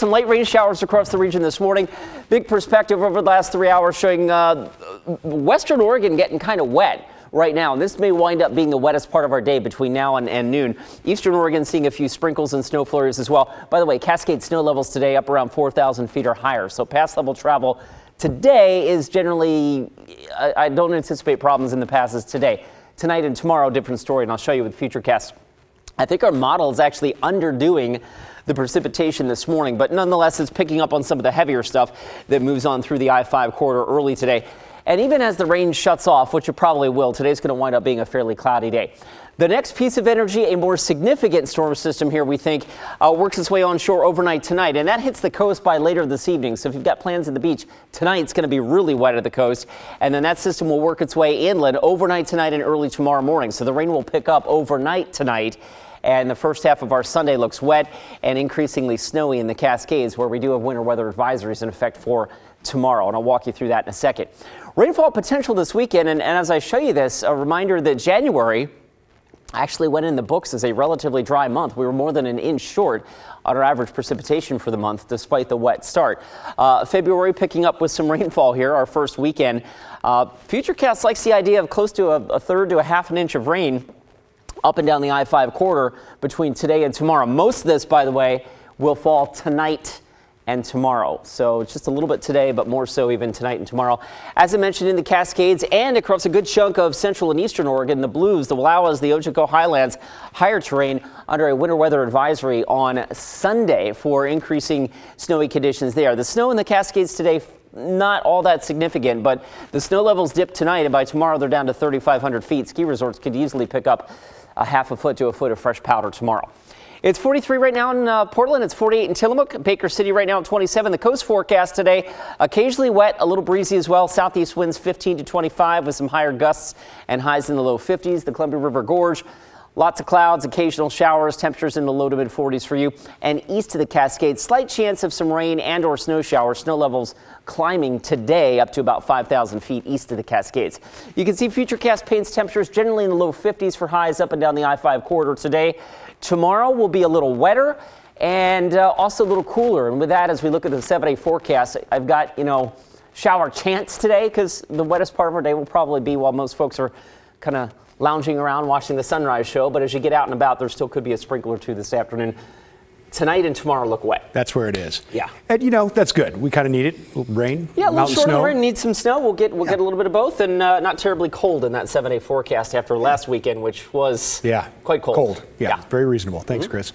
Some light rain showers across the region this morning. Big perspective over the last 3 hours showing western Oregon getting kind of wet right now. This may wind up being the wettest part of our day between now and noon. Eastern Oregon seeing a few sprinkles and snow flurries as well. By the way, Cascade snow levels today up around 4,000 feet or higher. So pass level travel today is generally, I don't anticipate problems in the passes today. Tonight and tomorrow, different story, and I'll show you with Futurecast. I think our model is actually underdoing the precipitation this morning, but nonetheless, it's picking up on some of the heavier stuff that moves on through the I-5 corridor early today. And even as the rain shuts off, which it probably will, today's going to wind up being a fairly cloudy day. The next piece of energy, a more significant storm system here, we think, works its way onshore overnight tonight, and that hits the coast by later this evening. So if you've got plans at the beach, tonight's going to be really wet at the coast, and then that system will work its way inland overnight tonight and early tomorrow morning. So the rain will pick up overnight tonight. And the first half of our Sunday looks wet and increasingly snowy in the Cascades, where we do have winter weather advisories in effect for tomorrow. And I'll walk you through that in a second. Rainfall potential this weekend. And as I show you this, a reminder that January actually went in the books as a relatively dry month. We were more than an inch short on our average precipitation for the month, despite the wet start. February picking up with some rainfall here, our first weekend. Futurecast likes the idea of close to a third to a half an inch of rain up and down the I-5 corridor between today and tomorrow. Most of this, by the way, will fall tonight and tomorrow. So just a little bit today, but more so even tonight and tomorrow. As I mentioned, in the Cascades and across a good chunk of central and eastern Oregon, the Blues, the Wallowas, the Ojibwe Highlands, higher terrain under a winter weather advisory on Sunday for increasing snowy conditions there. The snow in the Cascades today, not all that significant, but the snow levels dip tonight, and by tomorrow they're down to 3,500 feet. Ski resorts could easily pick up a half a foot to a foot of fresh powder tomorrow. It's 43 right now in Portland. It's 48 in Tillamook. Baker City right now at 27. The coast forecast today, occasionally wet, a little breezy as well. Southeast winds 15 to 25 with some higher gusts and highs in the low 50s. The Columbia River Gorge, lots of clouds, occasional showers, temperatures in the low to mid 40s for you. And east of the Cascades, slight chance of some rain and or snow showers. Snow levels climbing today up to about 5,000 feet east of the Cascades. You can see Futurecast paints temperatures generally in the low 50s for highs up and down the I-5 corridor today. Tomorrow will be a little wetter and also a little cooler. And with that, as we look at the 7-day forecast, I've got, shower chance today because the wettest part of our day will probably be while most folks are kind of lounging around watching the sunrise show. But as you get out and about, there still could be a sprinkle or two this afternoon. Tonight and tomorrow look wet. That's where it is. Yeah. And that's good. We kind of need it. Rain. Yeah, a little short snow. of the rain. Need some snow. We'll get a little bit of both, and not terribly cold in that 7-day forecast after last weekend, which was quite cold. Yeah. Very reasonable. Thanks, Chris.